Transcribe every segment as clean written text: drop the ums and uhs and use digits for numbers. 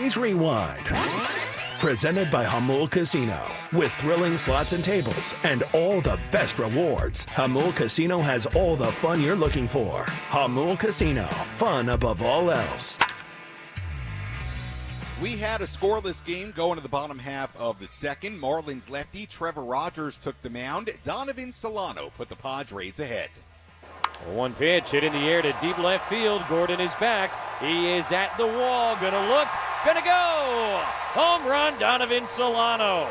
Padres Rewind. Presented by Hamul Casino. With thrilling slots and tables and all the best rewards, Hamul Casino has all the fun you're looking for. Hamul Casino. Fun above all else. We had a scoreless game going to the bottom half of the second. Marlins lefty Trevor Rogers took the mound. Donovan Solano put the Padres ahead. One pitch hit in the air to deep left field. Gordon is back. He is at the wall. Gonna look. Gonna go. Home run, Donovan Solano.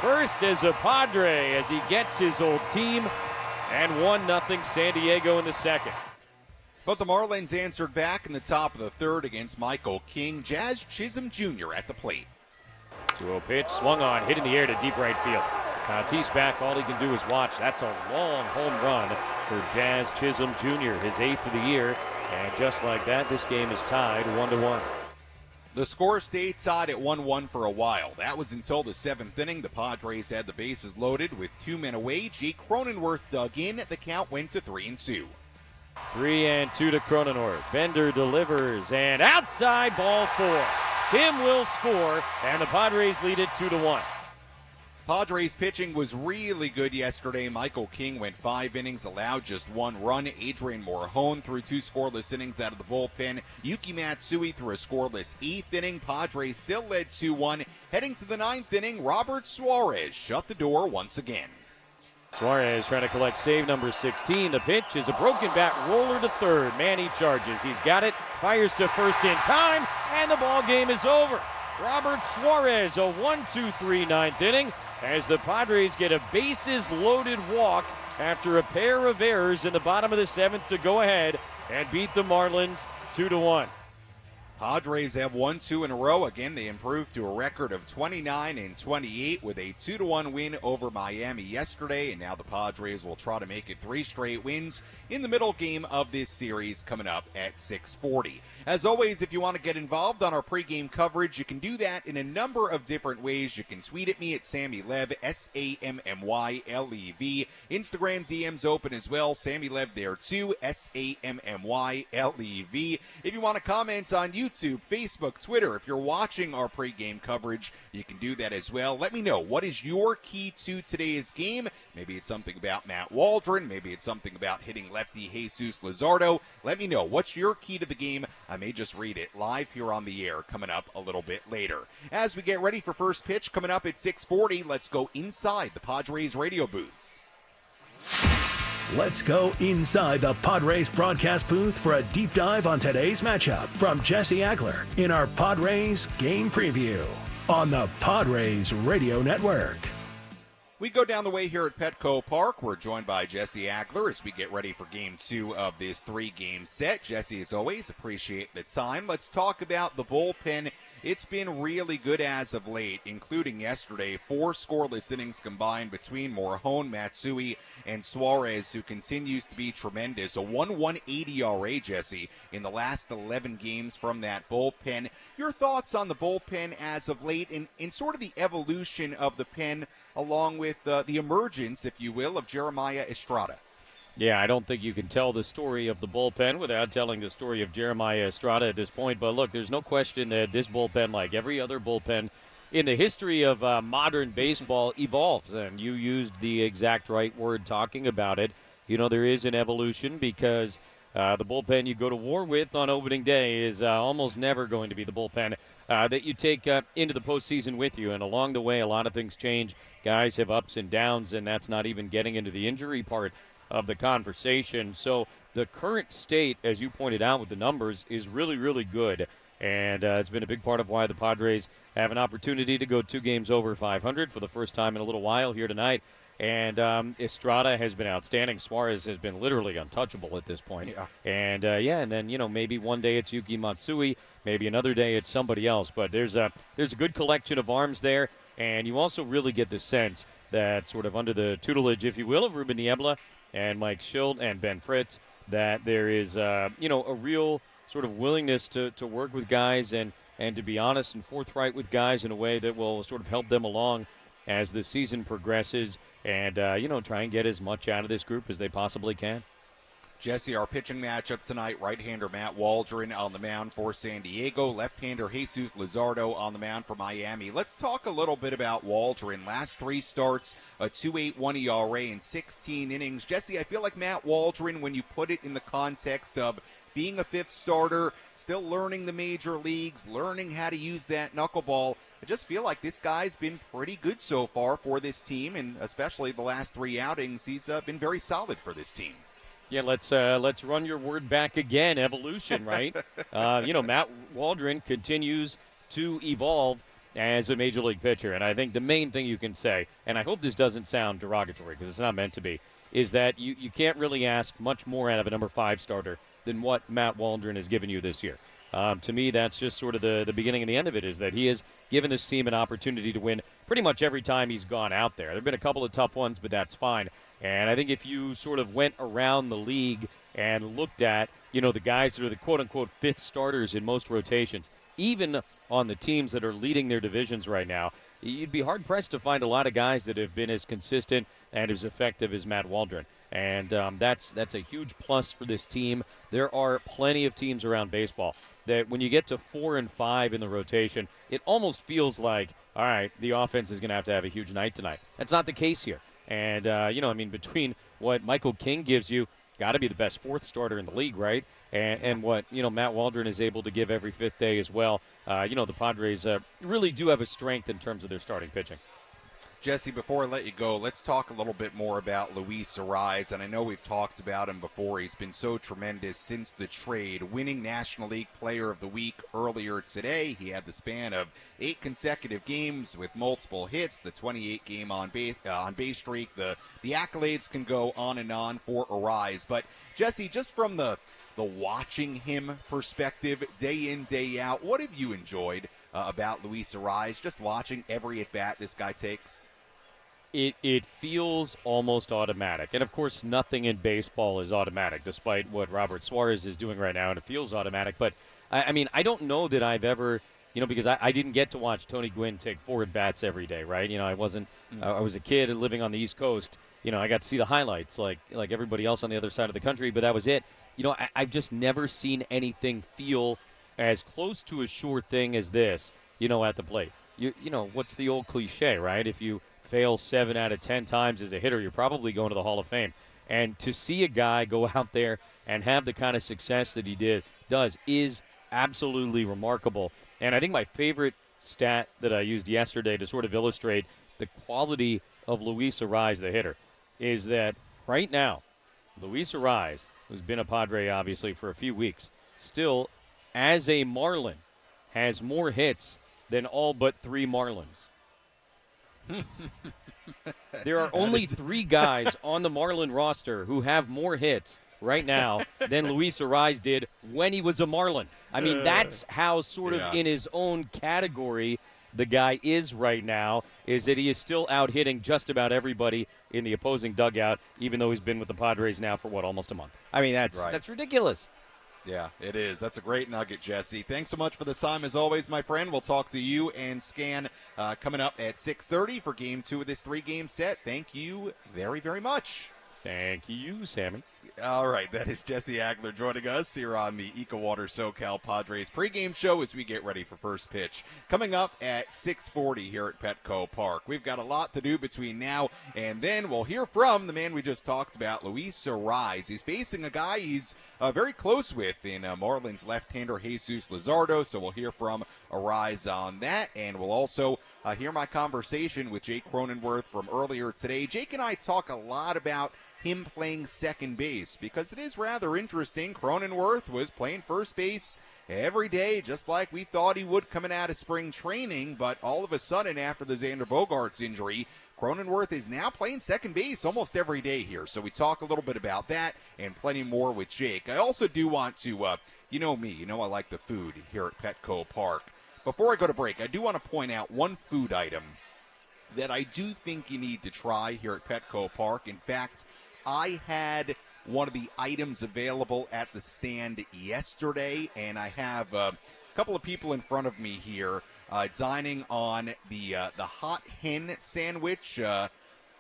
First as a Padre as he gets his old team. And 1-0 San Diego in the second. But the Marlins answered back in the top of the third against Michael King. Jazz Chisholm Jr. at the plate. 2-0 pitch, swung on, hit in the air to deep right field. Tatis back, all he can do is watch. That's a long home run for Jazz Chisholm Jr., his 8th of the year. And just like that, this game is tied 1-1. The score stayed tied at 1-1 for a while. That was until the 7th inning. The Padres had the bases loaded with 2 men away. Jake Cronenworth dug in. The count went to 3-2. 3-2 to Cronenworth. Bender delivers, and outside, ball 4. Kim will score, and the Padres lead it 2-1. Padres pitching was really good yesterday. Michael King went 5 innings, allowed just 1 run. Adrian Morejon threw 2 scoreless innings out of the bullpen. Yuki Matsui threw a scoreless 8th inning. Padres still led 2-1. Heading to the 9th inning, Robert Suarez shut the door once again. Suarez trying to collect save number 16. The pitch is a broken bat roller to third. Manny charges. He's got it. Fires to first in time, and the ball game is over. Robert Suarez, a 1-2-3 9th inning, as the Padres get a bases-loaded walk after a pair of errors in the bottom of the 7th to go ahead and beat the Marlins 2-1. Padres have won 2 in a row. Again, they improved to a record of 29-28 with a 2-1 win over Miami yesterday, and now the Padres will try to make it 3 straight wins in the middle game of this series coming up at 6:40. As always, if you want to get involved on our pregame coverage, you can do that in a number of different ways. You can tweet at me at SammyLev, SammyLev. Instagram DM's open as well. Sammy Lev there too, SammyLev. If you want to comment on YouTube, Facebook, Twitter, if you're watching our pregame coverage, you can do that as well. Let me know, what is your key to today's game? Maybe it's something about Matt Waldron. Maybe it's something about hitting lefty Jesus Luzardo. Let me know, what's your key to the game? I may just read it live here on the air coming up a little bit later. As we get ready for first pitch coming up at 6:40, let's go inside the Padres radio booth. Let's go inside the Padres broadcast booth for a deep dive on today's matchup from Jesse Agler in our Padres game preview on the Padres Radio Network. We go down the way here at Petco Park. We're joined by Jesse Agler as we get ready for Game 2 of this 3-game set. Jesse, as always, appreciate the time. Let's talk about the bullpen. It's been really good as of late, including yesterday. 4 scoreless innings combined between Morejon, Matsui, and Suarez, who continues to be tremendous. A 1.180 ERA, Jesse, in the last 11 games from that bullpen. Your thoughts on the bullpen as of late and sort of the evolution of the pen, along with the emergence, if you will, of Jeremiah Estrada? Yeah, I don't think you can tell the story of the bullpen without telling the story of Jeremiah Estrada at this point. But look, there's no question that this bullpen, like every other bullpen in the history of modern baseball, evolves. And you used the exact right word talking about it. You know, there is an evolution because the bullpen you go to war with on opening day is almost never going to be the bullpen that you take into the postseason with you. And along the way, a lot of things change. Guys have ups and downs, and that's not even getting into the injury part of the conversation. So the current state, as you pointed out with the numbers, is really, really good. And it's been a big part of why the Padres have an opportunity to go 2 games over 500 for the first time in a little while here tonight. And Estrada has been outstanding. Suarez has been literally untouchable at this point. Yeah. And then, you know, maybe one day it's Yuki Matsui, maybe another day it's somebody else. But there's a good collection of arms there. And you also really get the sense that sort of under the tutelage, if you will, of Ruben Niebla and Mike Shildt and Ben Fritz, that there is, a real sort of willingness to work with guys and to be honest and forthright with guys in a way that will sort of help them along as the season progresses and, try and get as much out of this group as they possibly can. Jesse, our pitching matchup tonight, right-hander Matt Waldron on the mound for San Diego, left-hander Jesus Luzardo on the mound for Miami. Let's talk a little bit about Waldron. Last 3 starts, a 2.81 ERA in 16 innings. Jesse, I feel like Matt Waldron, when you put it in the context of being a 5th starter, still learning the major leagues, learning how to use that knuckleball, I just feel like this guy's been pretty good so far for this team, and especially the last 3 outings, he's been very solid for this team. Yeah, let's run your word back again, evolution, right? Matt Waldron continues to evolve as a major league pitcher, and I think the main thing you can say, and I hope this doesn't sound derogatory because it's not meant to be, is that you can't really ask much more out of a number 5 starter than what Matt Waldron has given you this year. To me, that's just sort of the beginning and the end of it, is that he has given this team an opportunity to win pretty much every time he's gone out there. There have been a couple of tough ones, but that's fine. And I think if you sort of went around the league and looked at, the guys that are the quote-unquote 5th starters in most rotations, even on the teams that are leading their divisions right now, you'd be hard-pressed to find a lot of guys that have been as consistent and as effective as Matt Waldron. And that's a huge plus for this team. There are plenty of teams around baseball that when you get to 4 and 5 in the rotation, it almost feels like, all right, the offense is going to have a huge night tonight. That's not the case here. And, between what Michael King gives you, got to be the best 4th starter in the league, right? And what, Matt Waldron is able to give every 5th day as well. The Padres really do have a strength in terms of their starting pitching. Jesse, before I let you go, let's talk a little bit more about Luis Arraez, and I know we've talked about him before. He's been so tremendous since the trade, winning National League Player of the Week earlier today. He had the span of 8 consecutive games with multiple hits, the 28-game on base streak. The accolades can go on and on for Arraez. But, Jesse, just from the watching him perspective, day in, day out, what have you enjoyed about Luis Arraez, just watching every at-bat this guy takes? It feels almost automatic. And, of course, nothing in baseball is automatic, despite what Robert Suarez is doing right now, and it feels automatic. But, I don't know that I've ever, because I didn't get to watch Tony Gwynn take 4 at-bats every day, right? I wasn't I was a kid living on the East Coast. I got to see the highlights like everybody else on the other side of the country, but that was it. I've just never seen anything feel as close to a sure thing as this, at the plate. What's the old cliche, right? If you fail 7 out of 10 times as a hitter, you're probably going to the Hall of Fame. And to see a guy go out there and have the kind of success that he does is absolutely remarkable. And I think my favorite stat that I used yesterday to sort of illustrate the quality of Luis Arraez, the hitter, is that right now, Luis Arraez, who's been a Padre obviously for a few weeks, still, as a Marlin, has more hits than all but 3 Marlins. There are only 3 guys on the Marlin roster who have more hits right now than Luis Arraez did when he was a Marlin. That's how sort of in his own category the guy is right now, is that he is still out hitting just about everybody in the opposing dugout, even though he's been with the Padres now for, almost a month. That's ridiculous. Yeah, it is. That's a great nugget, Jesse. Thanks so much for the time, as always, my friend. We'll talk to you and Scan coming up at 6:30 for Game 2 of this 3-game set. Thank you very, very much. Thank you, Sammy. All right, that is Jesse Agler joining us here on the EcoWater SoCal Padres pregame show as we get ready for first pitch. Coming up at 6:40 here at Petco Park. We've got a lot to do between now and then. We'll hear from the man we just talked about, Luis Arraez. He's facing a guy he's very close with in Marlins left-hander Jesus Luzardo, so we'll hear from Arraez on that, and we'll also hear my conversation with Jake Cronenworth from earlier today. Jake and I talk a lot about him playing second base because it is rather interesting. Cronenworth was playing first base every day, just like we thought he would coming out of spring training, but all of a sudden after the Xander Bogaerts injury, Cronenworth is now playing second base almost every day here. So we talk a little bit about that and plenty more with Jake. I also do want to, you know me, I like the food here at Petco Park. Before I go to break, I do want to point out one food item that I do think you need to try here at Petco Park. In fact, I had one of the items available at the stand yesterday, and I have a couple of people in front of me here dining on the hot hen sandwich.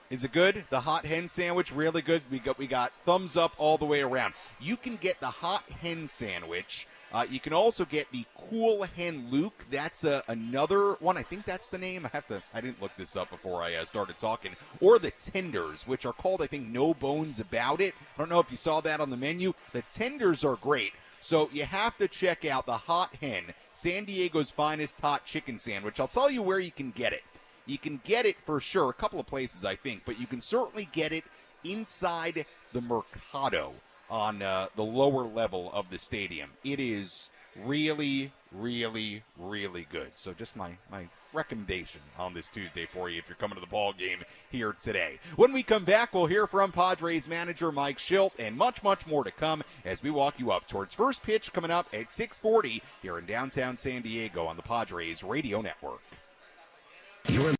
Is it good? The hot hen sandwich, really good. We got thumbs up all the way around. You can get the hot hen sandwich. You can also get the Cool Hen Luke. That's another one. I think that's the name. I didn't look this up before I started talking. Or the tenders, which are called, I think, No Bones About It. I don't know if you saw that on the menu. The tenders are great. So you have to check out the Hot Hen, San Diego's finest hot chicken sandwich. I'll tell you where you can get it. You can get it for sure, a couple of places, I think, but you can certainly get it inside the Mercado on the lower level of the stadium. It is really, really, really good. So just my recommendation on this Tuesday for you if you're coming to the ball game here today. When we come back, we'll hear from Padres manager Mike Shildt and much, much more to come as we walk you up towards first pitch coming up at 6:40 here in downtown San Diego on the Padres Radio Network. You're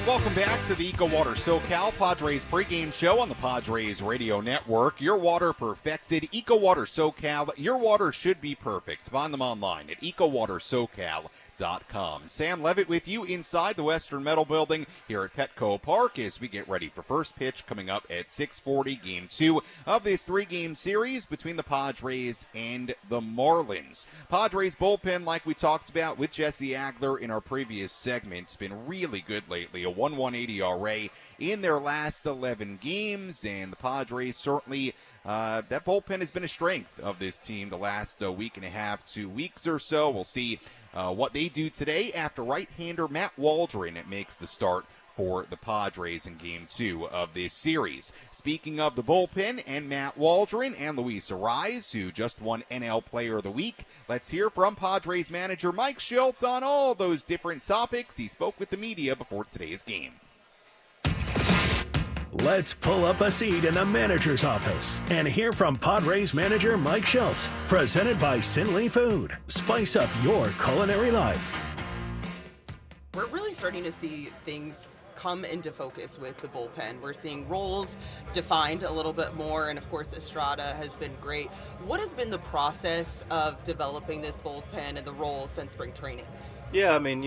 Welcome back to the EcoWater SoCal Padres pregame show on the Padres Radio Network. Your water perfected. EcoWater SoCal. Your water should be perfect. Find them online at EcoWaterSoCal.com. Sam Levitt with you inside the Western Metal Building here at Petco Park as we get ready for first pitch coming up at 6:40, Game 2 of this three-game series between the Padres and the Marlins. Padres bullpen, like we talked about with Jesse Agler in our previous segment, has been really good lately. A 1.18 ERA in their last 11 games, and the Padres certainly that bullpen has been a strength of this team the last week and a half, 2 weeks or so. We'll see what they do today after right-hander Matt Waldron makes the start for the Padres in Game 2 of this series. Speaking of the bullpen and Matt Waldron and Luis Arraez, who just won NL Player of the Week, let's hear from Padres manager Mike Shildt on all those different topics. He spoke with the media before today's game. Let's pull up a seat in the manager's office and hear from Padres manager Mike Shildt. Presented by Sinley Food. Spice up your culinary life. We're really starting to see things come into focus with the bullpen. We're seeing roles defined a little bit more, and of course Estrada has been great. What has been the process of developing this bullpen and the roles since spring training? Yeah, I mean,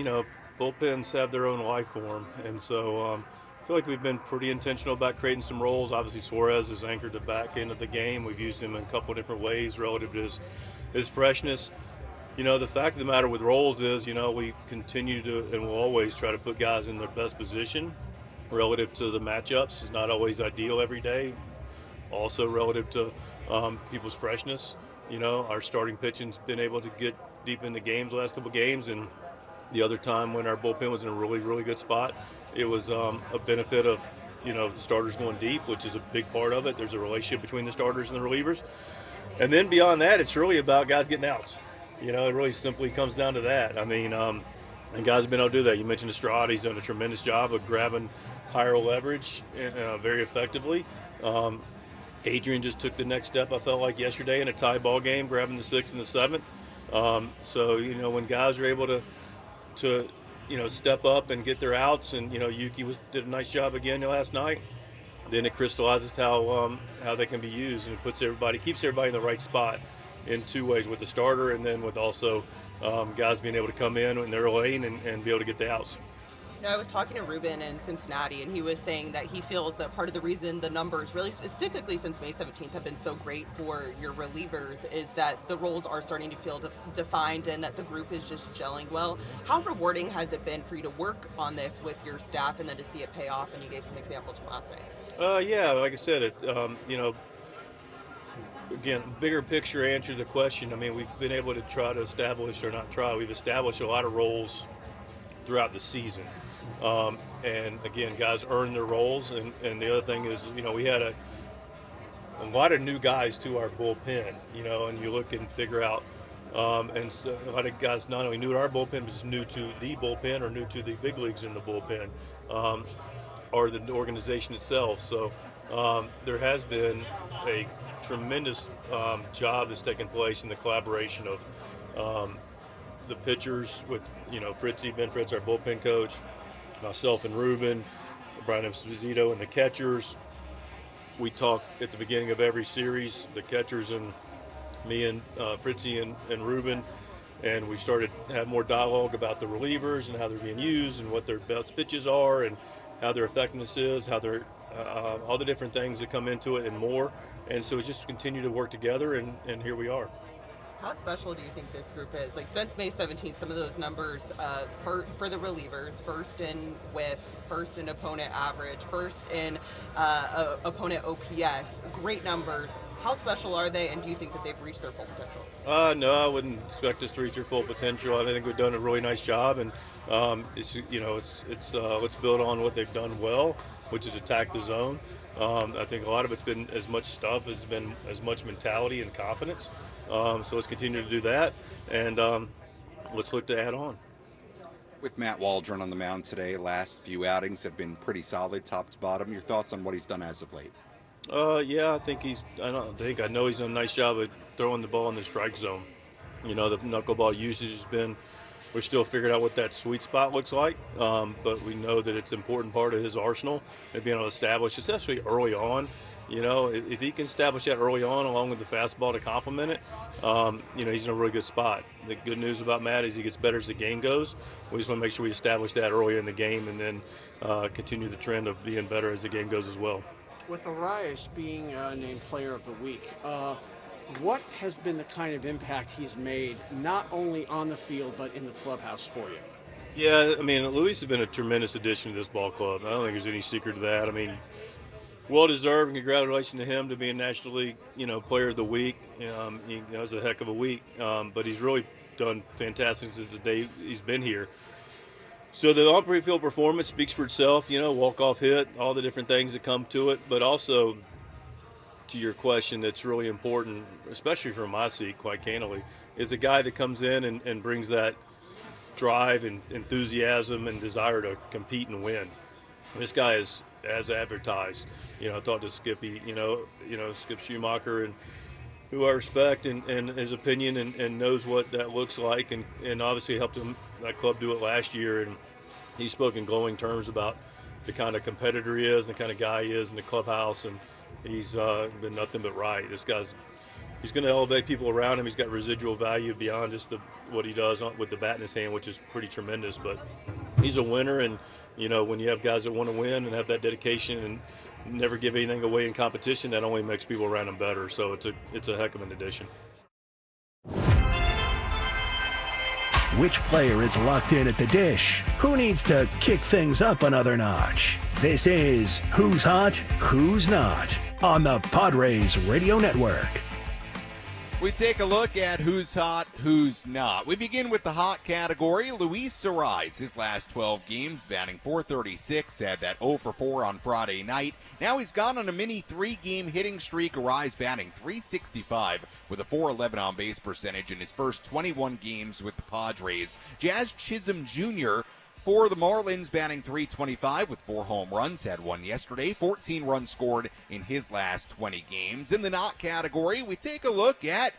bullpens have their own life form, and so I feel like we've been pretty intentional about creating some roles. Obviously, Suarez is anchored the back end of the game. We've used him in a couple different ways relative to his freshness. The fact of the matter with roles is, we continue to and will always try to put guys in their best position relative to the matchups. It's not always ideal every day. Also relative to people's freshness. Our starting pitching's been able to get deep into games the last couple games, and the other time when our bullpen was in a really, really good spot, it was a benefit of, the starters going deep, which is a big part of it. There's a relationship between the starters and the relievers. And then beyond that, it's really about guys getting outs. It really simply comes down to that. I mean, and guys have been able to do that. You mentioned Estrada. He's done a tremendous job of grabbing higher leverage very effectively. Adrian just took the next step, I felt like, yesterday in a tie ball game, grabbing the 6th and the 7th. So, when guys are able to step up and get their outs, and Yuki did a nice job again last night. Then it crystallizes how they can be used, and it keeps everybody in the right spot in two ways, with the starter and then with also guys being able to come in their lane and be able to get the outs. I was talking to Ruben in Cincinnati, and he was saying that he feels that part of the reason the numbers, really specifically since May 17th, have been so great for your relievers is that the roles are starting to feel defined and that the group is just gelling well. How rewarding has it been for you to work on this with your staff and then to see it pay off? And you gave some examples from last night. Yeah, like I said, again, bigger picture answer to the question. I mean, we've been able to we've established a lot of roles throughout the season. And again, guys earn their roles, and the other thing is, we had a lot of new guys to our bullpen, and you look and figure out, and so a lot of guys not only new to our bullpen, but just new to the bullpen or new to the big leagues in the bullpen, or the organization itself. So there has been a tremendous job that's taken place in the collaboration of the pitchers with, Ben Fritz, our bullpen coach, myself and Ruben, Brian Esposito, and the catchers. We talk at the beginning of every series, the catchers and me and Fritzy and Ruben, and we started to have more dialogue about the relievers and how they're being used and what their best pitches are and how their effectiveness is, how they're all the different things that come into it and more. And so we just continue to work together, and here we are. How special do you think this group is? Like, since May 17th, some of those numbers for the relievers, first in whiff, first in opponent average, first in opponent OPS, great numbers. How special are they, and do you think that they've reached their full potential? No, I wouldn't expect us to reach their full potential. I think we've done a really nice job, and let's build on what they've done well, which is attack the zone. I think a lot of it's been as much stuff as been as much mentality and confidence. So let's continue to do that, and let's look to add on. With Matt Waldron on the mound today, last few outings have been pretty solid, top to bottom. Your thoughts on what he's done as of late? Yeah, I know he's done a nice job of throwing the ball in the strike zone. The knuckleball usage has been, we're still figuring out what that sweet spot looks like, but we know that it's an important part of his arsenal and being able to establish, especially early on. If he can establish that early on along with the fastball to complement it, he's in a really good spot. The good news about Matt is he gets better as the game goes. We just want to make sure we establish that early in the game and then continue the trend of being better as the game goes as well. With Arraez being named Player of the Week, what has been the kind of impact he's made, not only on the field, but in the clubhouse for you? Yeah, I mean, Luis has been a tremendous addition to this ball club. I don't think there's any secret to that. I mean, well-deserved, and congratulations to him to being National League, Player of the Week. It was a heck of a week, but he's really done fantastic since the day he's been here. So the on-field performance speaks for itself, walk-off hit, all the different things that come to it. But also, to your question, that's really important, especially from my seat, quite candidly, is a guy that comes in and brings that drive and enthusiasm and desire to compete and win. This guy is as advertised. I talked to Skippy, Skip Schumacher, and who I respect and his opinion and knows what that looks like, and obviously helped that club do it last year. And he spoke in glowing terms about the kind of competitor he is, and the kind of guy he is in the clubhouse, and he's been nothing but right. He's going to elevate people around him. He's got residual value beyond just what he does with the bat in his hand, which is pretty tremendous. But he's a winner, and when you have guys that want to win and have that dedication and never give anything away in competition, that only makes people around him better. So it's a heck of an addition. Which player is locked in at the dish? Who needs to kick things up another notch? This is Who's Hot, Who's Not on the Padres Radio Network. We take a look at who's hot, who's not. We begin with the hot category. Luis Suarez, his last 12 games, batting .436, had that 0 for 4 on Friday night. Now he's gone on a mini 3-game hitting streak. Suarez batting .365 with a .411 on base percentage in his first 21 games with the Padres. Jazz Chisholm Jr. for the Marlins, batting .325 with 4 home runs, had one yesterday. 14 runs scored in his last 20 games. In the not category, we take a look at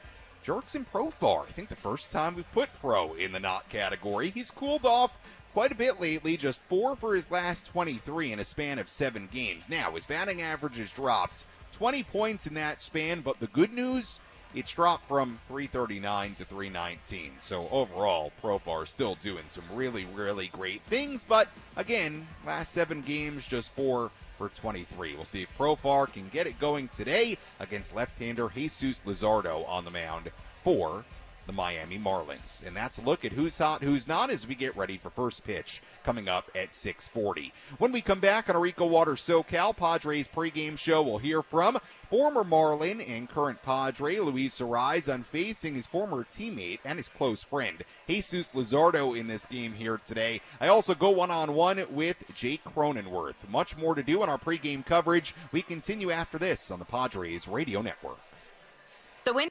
Jurickson Profar. I think the first time we've put Pro in the not category. He's cooled off quite a bit lately, just 4 for his last 23 in a span of 7 games. Now, his batting average has dropped 20 points in that span, but the good news, it's dropped from .339 to .319. So overall, Profar still doing some really, really great things. But again, last 7 games, just 4 for 23. We'll see if Profar can get it going today against left-hander Jesus Luzardo on the mound for the Miami Marlins. And that's a look at who's hot, who's not as we get ready for first pitch coming up at 6:40. When we come back on our EcoWater SoCal Padres pregame show, we'll hear from former Marlin and current Padre Luis Suarez on facing his former teammate and his close friend Jesus Luzardo in this game here today. I also go one-on-one with Jake Cronenworth. Much more to do on our pregame coverage. We continue after this on the Padres Radio Network. The win.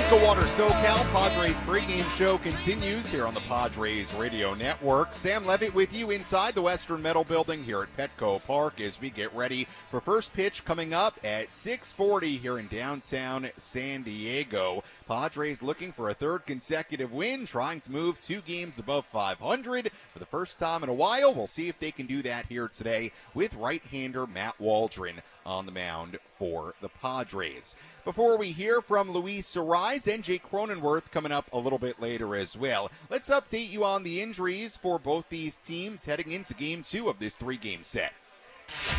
EcoWater SoCal Padres pregame show continues here on the Padres Radio Network. Sam Levitt with you inside the Western Metal Building here at Petco Park as we get ready for first pitch coming up at 6:40 here in downtown San Diego. Padres looking for a third consecutive win, trying to move 2 games above 500 for the first time in a while. We'll see if they can do that here today with right-hander Matt Waldron on the mound for the Padres. Before we hear from Luis Suarez and Jake Cronenworth coming up a little bit later as well, let's update you on the injuries for both these teams heading into Game 2 of this 3-game set.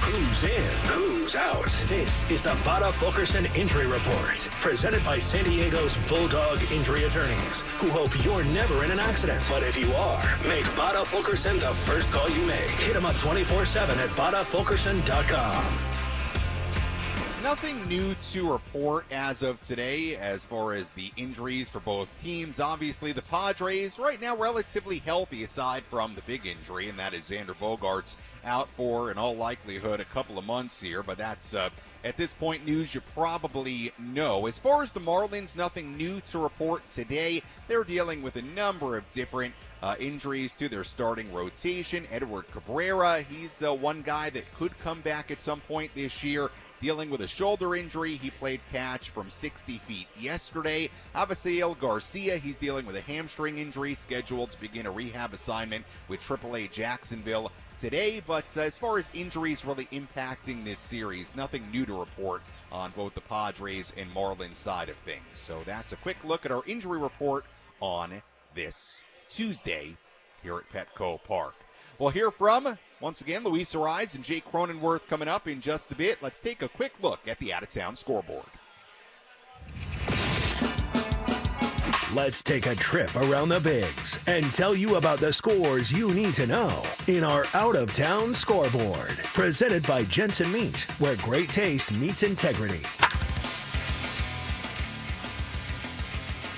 Who's in? Who's out? This is the Bada Fulkerson Injury Report, presented by San Diego's Bulldog Injury Attorneys, who hope you're never in an accident. But if you are, make Bada Fulkerson the first call you make. Hit them up 24/7 at badafulkerson.com. Nothing new to report as of today as far as the injuries for both teams. Obviously, the Padres right now relatively healthy aside from the big injury, and that is Xander Bogaerts out for, in all likelihood, a couple of months here. But that's, at this point, news you probably know. As far as the Marlins, nothing new to report today. They're dealing with a number of different injuries to their starting rotation. Edward Cabrera, he's one guy that could come back at some point this year, dealing with a shoulder injury. He played catch from 60 feet yesterday. Avisail Garcia, he's dealing with a hamstring injury, scheduled to begin a rehab assignment with AAA Jacksonville today. But as far as injuries really impacting this series, nothing new to report on both the Padres and Marlins side of things. So that's a quick look at our injury report on this Tuesday here at Petco Park. We'll hear from, once again, Luis Suarez and Jake Cronenworth coming up in just a bit. Let's take a quick look at the out-of-town scoreboard. Let's take a trip around the Bigs and tell you about the scores you need to know in our out-of-town scoreboard. Presented by Jensen Meat, where great taste meets integrity.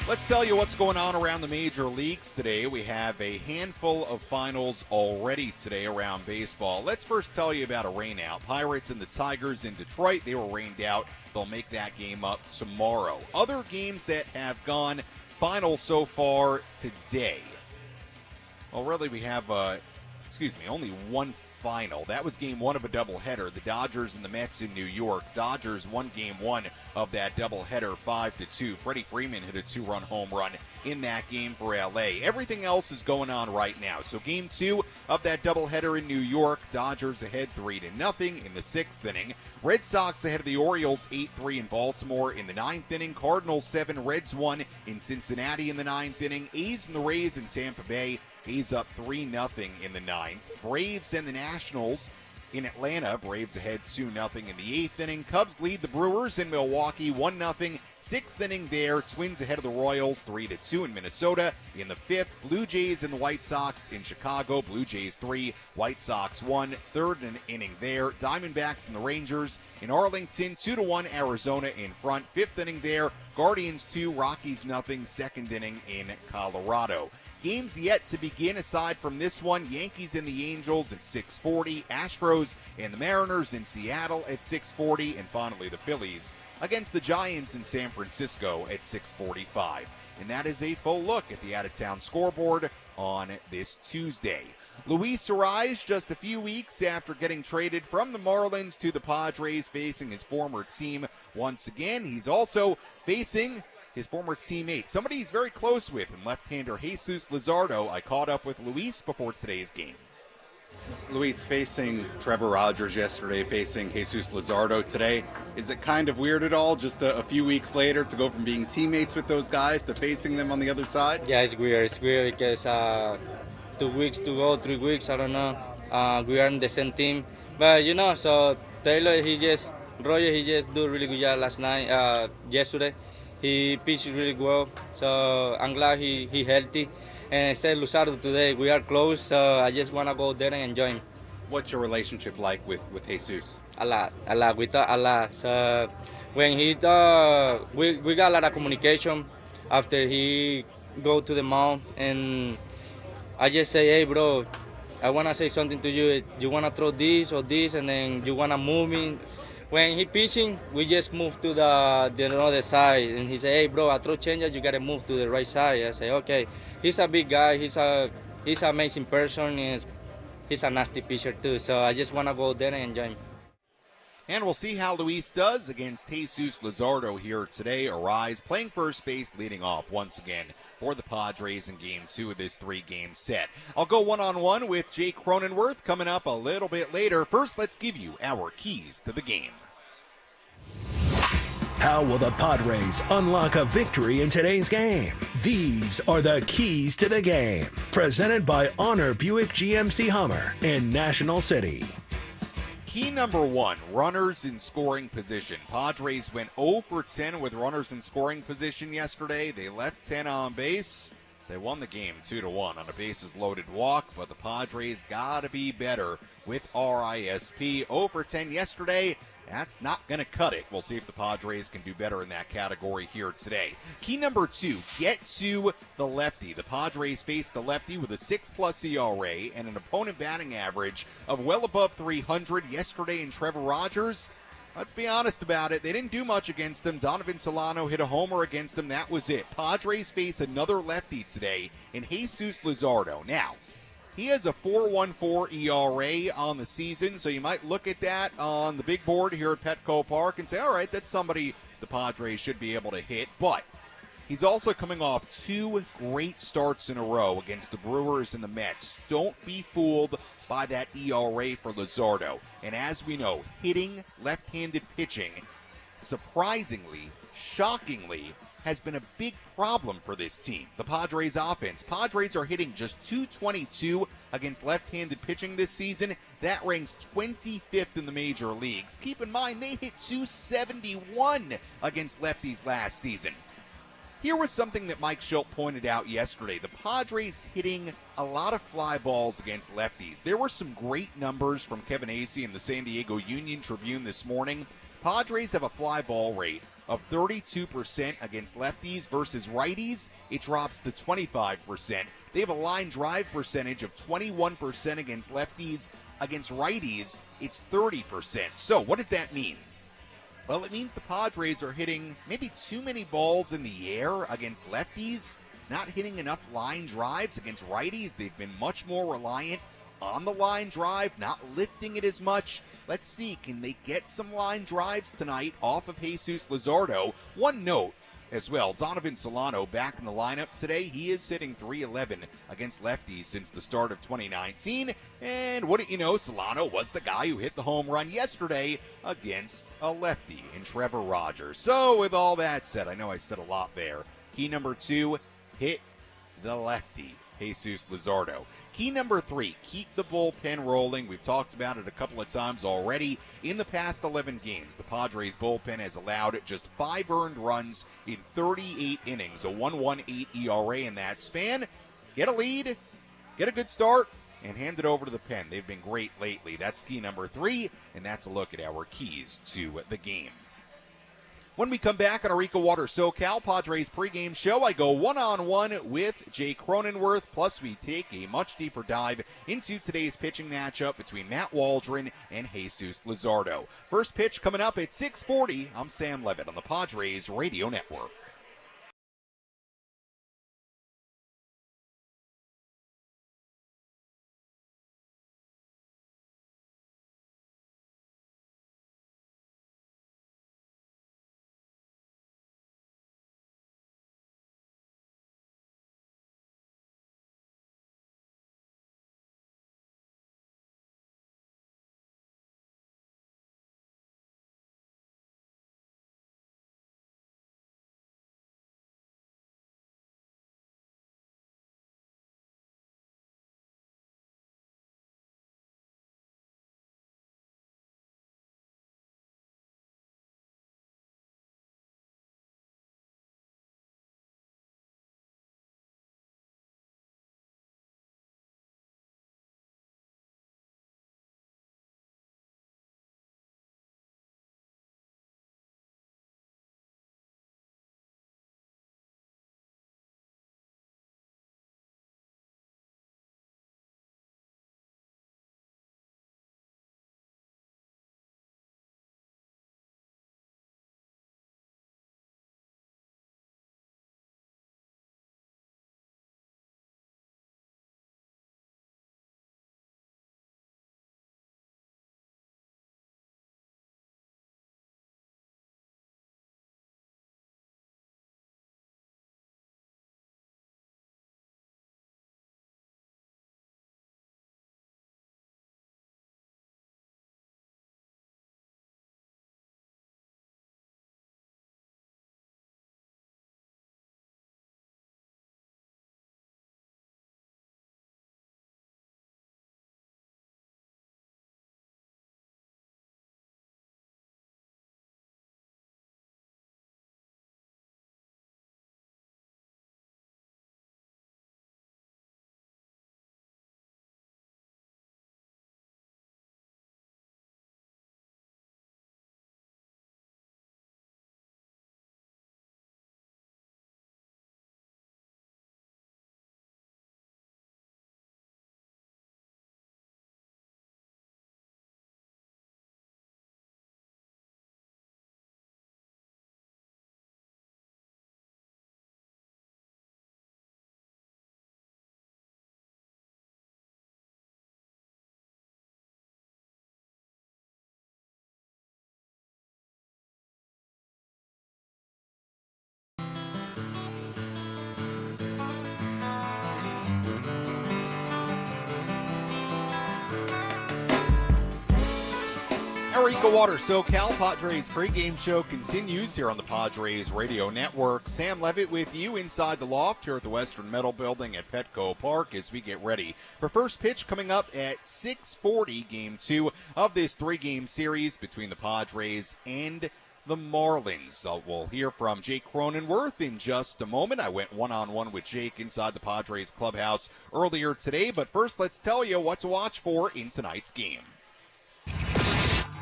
Let's tell you what's going on around the major leagues today. We have a handful of finals already today around baseball. Let's first tell you about a rainout. Pirates and the Tigers in Detroit, they were rained out. They'll make that game up tomorrow. Other games that have gone final so far today. Well, really, we have, only one final. That was game 1 of a doubleheader. The Dodgers and the Mets in New York. Dodgers won game 1 of that doubleheader 5-2. Freddie Freeman hit a 2-run home run in that game for LA. Everything else is going on right now. So game 2 of that doubleheader in New York. Dodgers ahead 3-0 in the 6th inning. Red Sox ahead of the Orioles 8-3 in Baltimore in the 9th inning. Cardinals 7, Reds 1 in Cincinnati in the 9th inning. A's and the Rays in Tampa Bay. A's up 3-0 in the 9th. Braves and the Nationals in Atlanta. Braves ahead 2-0 in the 8th inning. Cubs lead the Brewers in Milwaukee 1-0. 6th inning there. Twins ahead of the Royals 3-2 in Minnesota in the 5th. Blue Jays and the White Sox in Chicago. Blue Jays 3, White Sox 1. 3rd inning there. Diamondbacks and the Rangers in Arlington 2-1. Arizona in front. 5th inning there. Guardians 2, Rockies 0. 2nd inning in Colorado. Games yet to begin aside from this one. Yankees and the Angels at 6:40. Astros and the Mariners in Seattle at 6:40. And finally the Phillies against the Giants in San Francisco at 6:45. And that is a full look at the out-of-town scoreboard on this Tuesday. Luis Suarez, just a few weeks after getting traded from the Marlins to the Padres, facing his former team once again. He's also facing his former teammate, somebody he's very close with, and left-hander Jesus Luzardo. I caught up with Luis before today's game. Luis, facing Trevor Rogers yesterday, facing Jesus Luzardo today, is it kind of weird at all, just a few weeks later, to go from being teammates with those guys to facing them on the other side? Yeah, it's weird. It's weird because 2 weeks to go, 3 weeks, I don't know. We are in the same team. But, so Taylor, Roger, he just do a really good job yesterday. He pitched really well, so I'm glad he healthy. And I said Luzardo today, we are close, so I just want to go there and enjoy him. What's your relationship like with Jesus? A lot. We talk a lot. So when we got a lot of communication after he go to the mound, and I just say, hey, bro, I want to say something to you. You want to throw this or this, and then you want to move me. when he pitching, we just move to the other side, and he say, "Hey, bro, I throw changes. You gotta move to the right side." I say, "Okay." He's a big guy. He's an amazing person. He's a nasty pitcher too. So I just wanna go there and enjoy him. And we'll see how Luis does against Jesus Luzardo here today. Arise playing first base, leading off once again for the Padres in Game 2 of this 3-game set. I'll go one-on-one with Jake Cronenworth coming up a little bit later. First, let's give you our keys to the game. How will the Padres unlock a victory in today's game? These are the keys to the game. Presented by Honor Buick GMC Hummer in National City. Key number 1, runners in scoring position. Padres went 0 for 10 with runners in scoring position yesterday. They left 10 on base. They won the game 2-1 on a bases loaded walk, but the Padres got to be better with RISP. 0 for 10 yesterday. That's not going to cut it. We'll see if the Padres can do better in that category here today. Key number 2, get to the lefty. The Padres faced the lefty with a 6+ ERA and an opponent batting average of well above 300 yesterday in Trevor Rogers. Let's be honest about it. They didn't do much against him. Donovan Solano hit a homer against him. That was it. Padres face another lefty today in Jesus Luzardo. Now, he has a 4.14 ERA on the season, so you might look at that on the big board here at Petco Park and say, all right, that's somebody the Padres should be able to hit. But he's also coming off 2 great starts in a row against the Brewers and the Mets. Don't be fooled by that ERA for Luzardo. And as we know, hitting left-handed pitching, surprisingly, shockingly, has been a big problem for this team. The Padres offense. Padres are hitting just .222 against left-handed pitching this season. That ranks 25th in the major leagues. Keep in mind, they hit .271 against lefties last season. Here was something that Mike Shildt pointed out yesterday. The Padres hitting a lot of fly balls against lefties. There were some great numbers from Kevin Acee in the San Diego Union Tribune this morning. Padres have a fly ball rate of 32% against lefties versus righties. It drops to 25%. They have a line drive percentage of 21% against lefties. Against righties, it's 30%. So what does that mean? Well, it means the Padres are hitting maybe too many balls in the air against lefties, not hitting enough line drives against righties. They've been much more reliant on the line drive, not lifting it as much. Let's see, can they get some line drives tonight off of Jesus Luzardo? One note as well, Donovan Solano back in the lineup today. He is hitting .311 against lefties since the start of 2019. And wouldn't you know, Solano was the guy who hit the home run yesterday against a lefty in Trevor Rogers. So with all that said, I know I said a lot there. Key number 2, hit the lefty, Jesus Luzardo. Key number 3, keep the bullpen rolling. We've talked about it a couple of times already. In the past 11 games, the Padres bullpen has allowed just 5 earned runs in 38 innings, a 1.18 ERA in that span. Get a lead, get a good start, and hand it over to the pen. They've been great lately. That's key number 3, and that's a look at our keys to the game. When we come back on our EcoWater SoCal Padres pregame show, I go one-on-one with Jay Cronenworth, plus we take a much deeper dive into today's pitching matchup between Matt Waldron and Jesus Luzardo. First pitch coming up at 6:40. I'm Sam Levitt on the Padres Radio Network. Our EcoWater SoCal Padres pregame show continues here on the Padres Radio Network. Sam Levitt with you inside the loft here at the Western Metal Building at Petco Park as we get ready for first pitch coming up at 6:40, Game 2 of this three-game series between the Padres and the Marlins. So we'll hear from Jake Cronenworth in just a moment. I went one-on-one with Jake inside the Padres clubhouse earlier today, but first let's tell you what to watch for in tonight's game.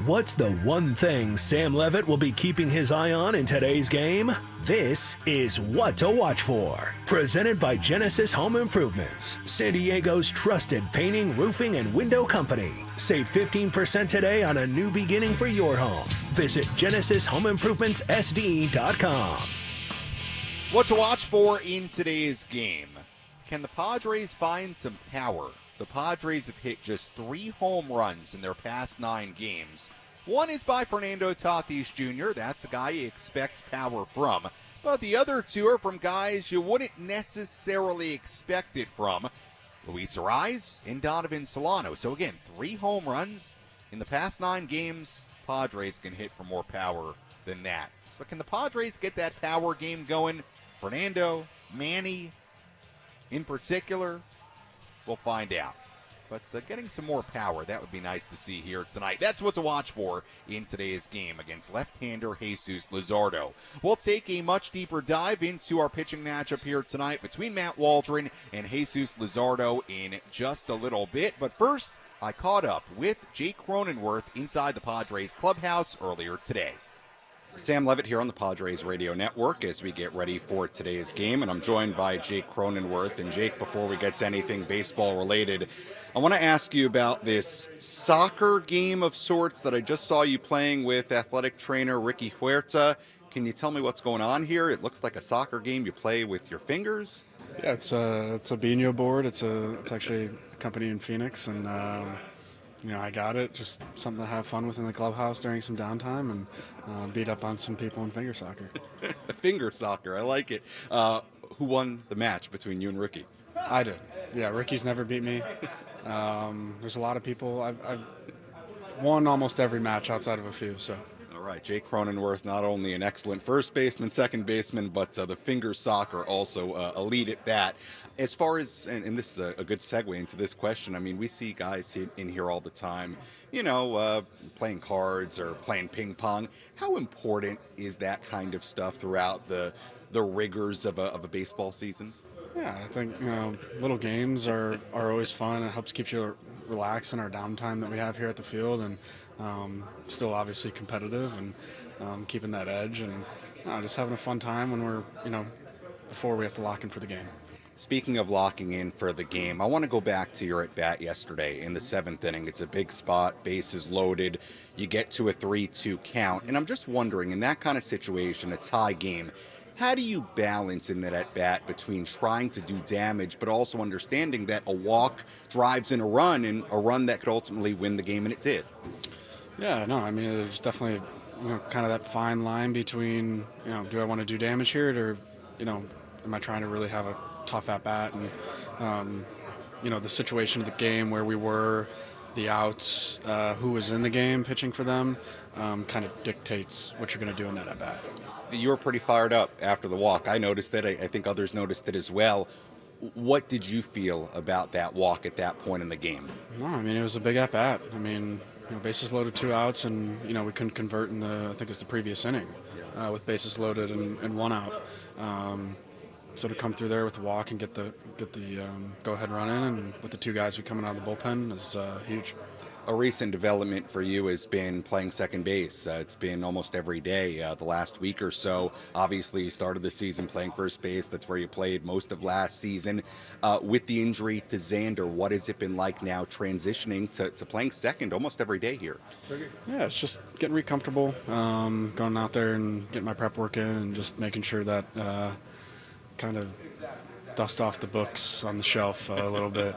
What's the one thing Sam Levitt will be keeping his eye on in today's game? This is What to Watch For. Presented by Genesis Home Improvements, San Diego's trusted painting, roofing, and window company. Save 15% today on a new beginning for your home. Visit GenesisHomeImprovementsSD.com. What to watch for in today's game. Can the Padres find some power? The Padres have hit just 3 home runs in their past 9 games. One is by Fernando Tatis Jr. That's a guy you expect power from. But the other 2 are from guys you wouldn't necessarily expect it from. Luis Ariz and Donovan Solano. So again, 3 home runs in the past 9 games. Padres can hit for more power than that. But can the Padres get that power game going? Fernando, Manny in particular? We'll find out. But getting some more power, that would be nice to see here tonight. That's what to watch for in today's game against left-hander Jesus Luzardo. We'll take a much deeper dive into our pitching matchup here tonight between Matt Waldron and Jesus Luzardo in just a little bit. But first, I caught up with Jake Cronenworth inside the Padres clubhouse earlier today. Sam Levitt here on the Padres Radio Network as we get ready for today's game, and I'm joined by Jake Cronenworth. And Jake, before we get to anything baseball related, I want to ask you about this soccer game of sorts that I just saw you playing with athletic trainer Ricky Huerta. Can you tell me what's going on here? It looks like a soccer game you play with your fingers. Yeah, it's a Bino board. It's actually a company in Phoenix, and I got it. Just something to have fun with in the clubhouse during some downtime and beat up on some people in finger soccer. Finger soccer, I like it. Who won the match between you and Ricky? I did. Yeah, Ricky's never beat me. There's a lot of people. I've won almost every match outside of a few, so. All right, Jake Cronenworth, not only an excellent first baseman, second baseman, but the finger soccer also elite at that. As far as, and this is a good segue into this question, I mean, we see guys in here all the time, playing cards or playing ping pong. How important is that kind of stuff throughout the rigors of a baseball season? Yeah, I think, little games are always fun. It helps keep you relaxed in our downtime that we have here at the field, and still obviously competitive and keeping that edge and just having a fun time when we're, before we have to lock in for the game. Speaking of locking in for the game, I want to go back to your at-bat yesterday in the 7th inning. It's a big spot, bases loaded, you get to a 3-2 count, and I'm just wondering, in that kind of situation, a tie game, how do you balance in that at-bat between trying to do damage but also understanding that a walk drives in a run, and a run that could ultimately win the game, and it did? Yeah, no, I mean, there's definitely kind of that fine line between, do I want to do damage here, or, am I trying to really have a tough at-bat? And, the situation of the game where we were, the outs, who was in the game pitching for them, kind of dictates what you're going to do in that at-bat. You were pretty fired up after the walk. I noticed it. I think others noticed it as well. What did you feel about that walk at that point in the game? No, I mean, it was a big at-bat. I mean, bases loaded, 2 outs, and, we couldn't convert in I think it was the previous inning with bases loaded and 1 out. So to come through there with a walk and get the go-ahead run in, and with the 2 guys we coming out of the bullpen is huge. A recent development for you has been playing second base. It's been almost every day the last week or so. Obviously, you started the season playing first base. That's where you played most of last season. With the injury to Xander, what has it been like now transitioning to playing second almost every day here? Yeah, it's just getting re-comfortable, going out there and getting my prep work in, and just making sure that kind of dust off the books on the shelf a little bit.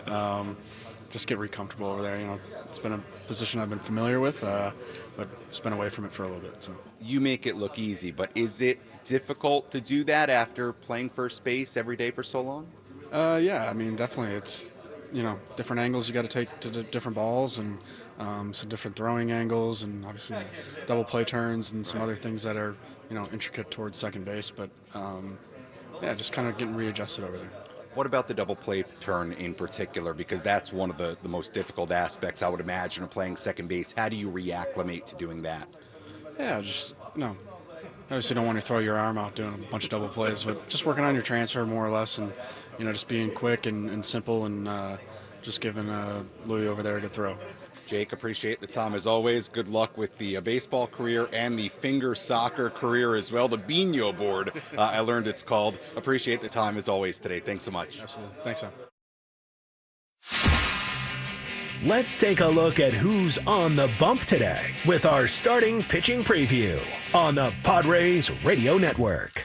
Just get re-comfortable over there. It's been a position I've been familiar with, but just been away from it for a little bit. So you make it look easy, but is it difficult to do that after playing first base every day for so long? Yeah, I mean, definitely. It's different angles you got to take to the different balls, and some different throwing angles, and obviously double play turns and some other things that are, intricate towards second base. But just kind of getting readjusted over there. What about the double play turn in particular? Because that's one of the most difficult aspects, I would imagine, of playing second base. How do you reacclimate to doing that? Yeah, just, obviously don't want to throw your arm out doing a bunch of double plays, but just working on your transfer more or less, and, just being quick and simple, and just giving Louis over there a good throw. Jake, appreciate the time as always. Good luck with the baseball career and the finger soccer career as well. The Bino board, I learned it's called. Appreciate the time as always today. Thanks so much. Absolutely. Thanks, Sam. Let's take a look at who's on the bump today with our starting pitching preview on the Padres Radio Network.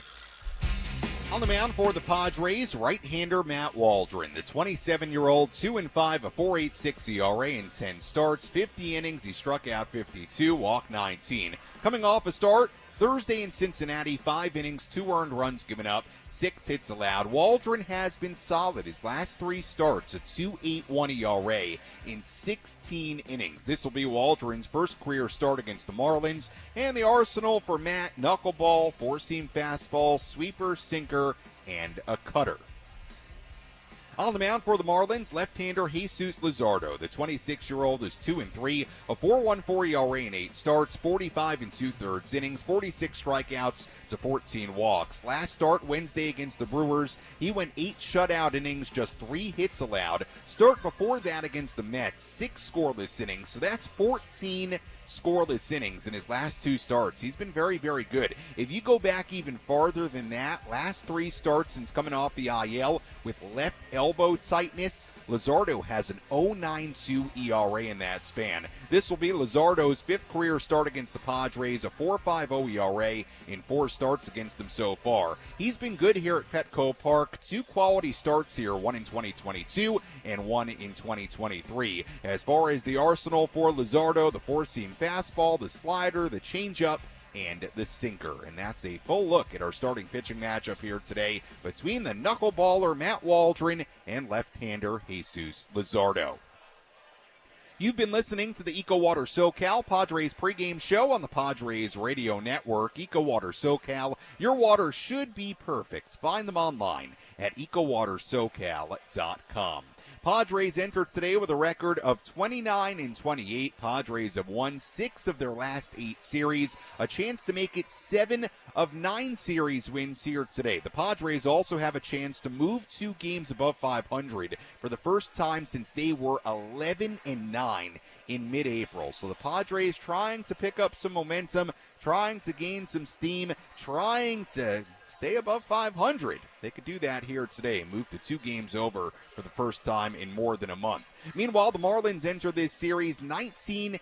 On the mound for the Padres, right-hander Matt Waldron. The 27-year-old, 2-5, a 4.86 ERA in 10 starts, 50 innings. He struck out 52, walked 19. Coming off a start Thursday in Cincinnati, 5 innings, 2 earned runs given up, 6 hits allowed. Waldron has been solid. His last 3 starts, a 2.81 ERA in 16 innings. This will be Waldron's first career start against the Marlins. And the arsenal for Matt: knuckleball, four-seam fastball, sweeper, sinker, and a cutter. On the mound for the Marlins, left-hander Jesus Luzardo. The 26-year-old is 2-3, a 4.14 ERA in 8 starts, 45 2/3 innings, 46 strikeouts to 14 walks. Last start Wednesday against the Brewers, he went 8 shutout innings, just 3 hits allowed. Start before that against the Mets, 6 scoreless innings, so that's 14 scoreless innings in his last 2 starts. He's been very, very good. If you go back even farther than that, last 3 starts since coming off the IL with left elbow tightness, Luzardo has an 0.92 ERA in that span. This will be Luzardo's 5th career start against the Padres, a 4.50 ERA in 4 starts against them so far. He's been good here at Petco Park. 2 quality starts here, one in 2022 and one in 2023. As far as the arsenal for Luzardo, the four-seam fastball, the slider, the changeup, and the sinker. And that's a full look at our starting pitching matchup here today between the knuckleballer Matt Waldron and left-hander Jesus Luzardo. You've been listening to the EcoWater SoCal Padres pregame show on the Padres Radio Network. EcoWater SoCal, your water should be perfect. Find them online at EcoWaterSoCal.com. Padres entered today with a record of 29-28. Padres have won 6 of their last 8 series, a chance to make it 7 of 9 series wins here today. The Padres also have a chance to move 2 games above 500 for the first time since they were 11-9 in mid-April. So the Padres trying to pick up some momentum, trying to gain some steam, trying to stay above 500. They could do that here today, move to 2 games over for the first time in more than a month. Meanwhile, the Marlins enter this series 19-36.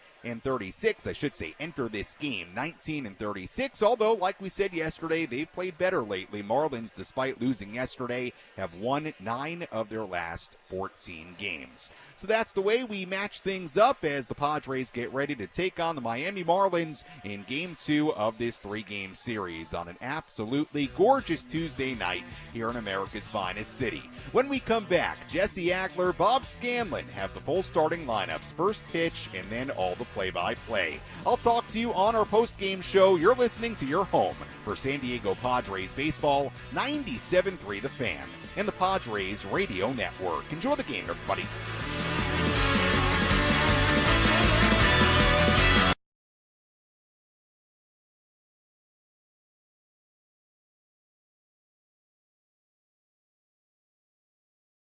I should say enter this game 19-36, although, like we said yesterday, they've played better lately. Marlins, despite losing yesterday, have won 9 of their last 14 games. So that's the way we match things up as the Padres get ready to take on the Miami Marlins in Game 2 of this 3-game series on an absolutely gorgeous Tuesday night here in America's finest city. When we come back, Jesse Agler, Bob Scanlon have the full starting lineups, first pitch, and then all the play-by-play. I'll talk to you on our post-game show. You're listening to your home for San Diego Padres baseball, 97.3 The Fan, and the Padres Radio Network. Enjoy the game, everybody.